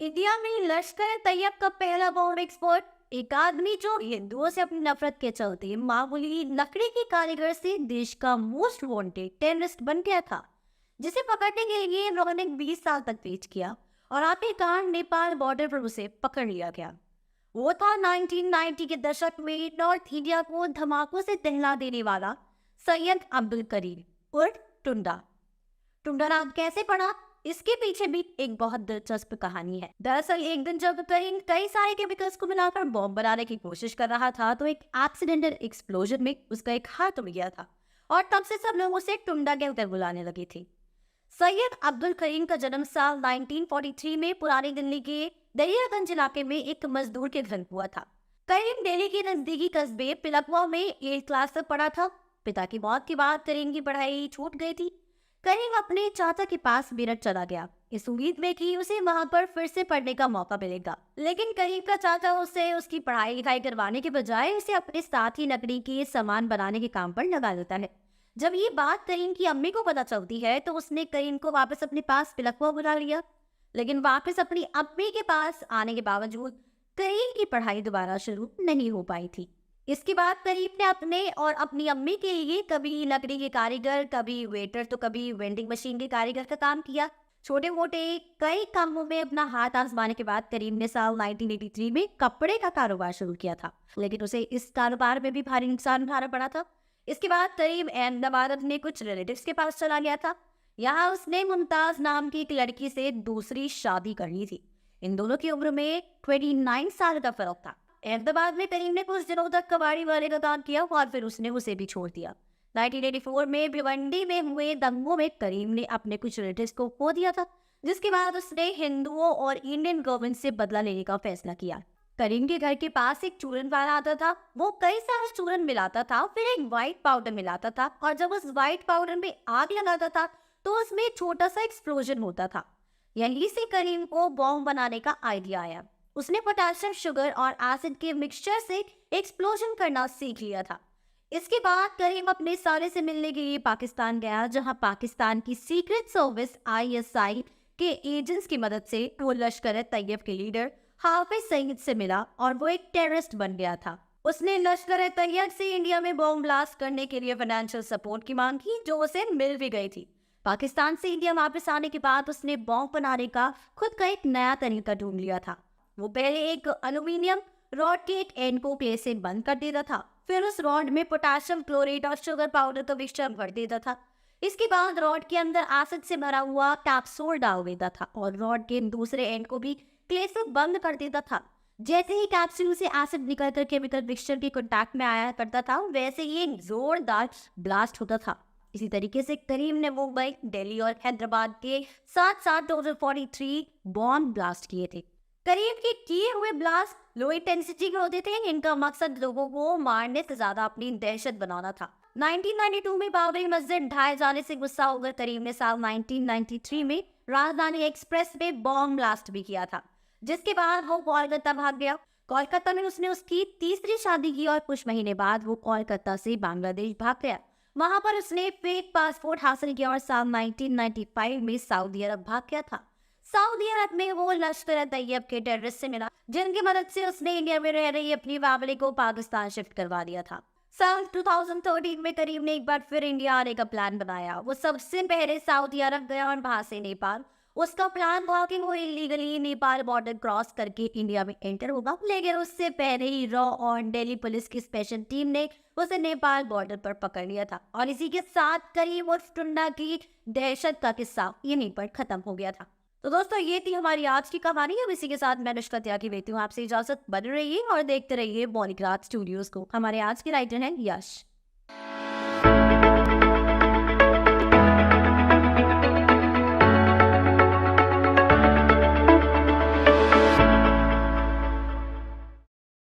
India में लश्कर तैयब का पहला बॉम्ब एक्सपर्ट, एक आदमी जो हिंदुओं से अपनी नफरत के चलते मामूली लकड़ी के कारीगर से देश का मोस्ट वांटेड टेररिस्ट बन गया था, जिसे पकड़ने के लिए इन लोगों ने 20 साल तक वेट किया और आखिरकार नेपाल बॉर्डर पर उसे पकड़ लिया गया। वो था 1990 के दशक में नॉर्थ इंडिया को धमाकों से दहला देने वाला सैयद अब्दुल करीम उर्फ टुंडा। टुंडा नाम कैसे पड़ा, इसके पीछे भी एक बहुत दिलचस्प कहानी है। दरअसल एक दिन जब करीम कई सारे केमिकल्स को मिलाकर बॉम्ब बनाने की कोशिश कर रहा था तो एक एक्सीडेंटल एक्सप्लोजन में उसका एक हाथ उड़ गया था और तब से सब लोग उसे टुंडा कहकर बुलाने लगे थे। सैयद अब्दुल करीम का जन्म साल 1943 में पुरानी दिल्ली के दरियागंज इलाके में एक मजदूर के घर हुआ था। करीम दिल्ली के नजदीकी कस्बे पिलकवा में 8th क्लास तक पढ़ा था। पिता की मौत के बाद करीम की पढ़ाई छूट गई थी। करीम अपने चाचा के पास मेरठ चला गया, इस उम्मीद में कि उसे वहां पर फिर से पढ़ने का मौका मिलेगा। लेकिन करीम का चाचा उसे उसकी पढ़ाई लिखाई करवाने के बजाय उसे अपने साथ ही लकड़ी के सामान बनाने के काम पर लगा देता है। जब ये बात करीम की अम्मी को पता चलती है तो उसने करीम को वापस अपने पास पिलकवा बुला लिया। लेकिन वापस अपनी अम्मी के पास आने के बावजूद करीम की पढ़ाई दोबारा शुरू नहीं हो पाई थी। इसके बाद करीम ने अपने और अपनी अम्मी के लिए कभी लकड़ी के कारीगर, कभी वेटर तो कभी वेंडिंग मशीन के कारीगर का काम किया। छोटे मोटे कई कामों में अपना हाथ आजमाने के बाद करीम ने साल 1983 में कपड़े का कारोबार शुरू किया था, लेकिन उसे इस कारोबार में भी भारी नुकसान उठाना पड़ा था। इसके बाद करीम अहमदाबाद अपने कुछ रिलेटिव्स के पास चला गया था। यहाँ उसने मुमताज नाम की एक लड़की से दूसरी शादी कर ली थी। इन दोनों की उम्र में 29 साल का फर्क था। अहमदाबाद में करीम ने कुछ दिनों तक कबाड़ी वाले का काम किया और फिर उसने उसे भी छोड़ दिया। 1984 में भिवंडी में हुए दंगों में करीम ने अपने कुछ रिलेटिव्स को खो दिया था, जिसके बाद उसने हिंदुओं और इंडियन गवर्नमेंट से बदला लेने का फैसला किया। करीम के घर के पास एक चूरन वाला आता था। वो कई सारे चूरन मिलाता था, फिर एक व्हाइट पाउडर मिलाता था और जब उस व्हाइट पाउडर में आग लगाता था तो उसमें छोटा सा एक्सप्लोजन होता था। यहीं से करीम को बॉम्ब बनाने का आइडिया आया। उसने पोटेशियम शुगर और एसिड के मिक्सचर से एक्सप्लोजन करना सीख लिया था। इसके बाद करीम अपने सारे से मिलने के लिए पाकिस्तान गया, जहां पाकिस्तान की सीक्रेट सर्विस ISI के एजेंट्स की मदद से वो लश्कर तैयब के लीडर हाफिज सईद से मिला और वो एक टेररिस्ट बन गया था। उसने लश्कर तैयब से इंडिया में बॉम्ब ब्लास्ट करने के लिए फाइनेंशियल सपोर्ट की मांग की, जो उसे मिल भी गई थी। पाकिस्तान से इंडिया वापस आने के बाद उसने बॉम्ब बनाने का खुद का एक नया तरीका ढूंढ लिया था। वो पहले एक एल्यूमिनियम रॉड के एक एंड को क्ले से बंद कर देता था, फिर उस रॉड में पोटेशियम क्लोराइड और शुगर पाउडर का मिक्सचर भर देता था। इसके बाद रॉड के अंदर एसिड से भरा हुआ कैप्सूल डाल देता था और रॉड के दूसरे एंड को भी क्ले से बंद कर देता था। जैसे ही कैप्सूल से एसिड निकलकर केमिकल मिक्सचर के कांटेक्ट में आया करता था, वैसे ही एक जोरदार ब्लास्ट होता था। इसी तरीके से करीम ने मुंबई, दिल्ली और हैदराबाद के साथ साथ टोटल 43 बॉम्ब ब्लास्ट किए थे। करीब के किए हुए ब्लास्ट लो इंटेंसिटी के होते थे। इनका मकसद लोगों को मारने से ज्यादा अपनी दहशत बनाना था। 1992 में बाबरी मस्जिद ढाए जाने से गुस्सा होकर करीम ने साल 1993 में राजधानी एक्सप्रेस में बॉम्ब ब्लास्ट भी किया था, जिसके बाद वो कोलकाता भाग गया। कोलकाता में उसने उसकी तीसरी शादी की और कुछ महीने बाद वो कोलकाता से बांग्लादेश भाग गया। वहां पर उसने फेक पासपोर्ट हासिल किया और साल 1995 में सऊदी अरब भाग गया था। सऊदी अरब में वो लश्कर तैयब के टेररिस्ट से मिला, जिनकी मदद से उसने इंडिया में रह रही अपनी फैमिली को पाकिस्तान शिफ्ट करवा दिया था। साल 2013 में करीम ने एक बार फिर इंडिया आने का प्लान बनाया। वो सबसे पहले सऊदी अरब गया और वहां से नेपाल। उसका प्लान था कि वो इलीगली नेपाल बॉर्डर क्रॉस करके इंडिया में एंटर होगा, लेकिन उससे पहले ही रॉ और दिल्ली पुलिस की स्पेशल टीम ने उसे नेपाल बॉर्डर पर पकड़ लिया था और इसी के साथ करीम और टुंडा की दहशत का किस्सा यहीं पर खत्म हो गया था। तो दोस्तों, ये थी हमारी आज की कहानी। अब इसी के साथ मैं अनुष्का त्यागी लेती हूँ आपसे इजाजत। बने रहिए और देखते रहिए बॉलीग्राफ स्टूडियोज को। हमारे आज के राइटर हैं यश।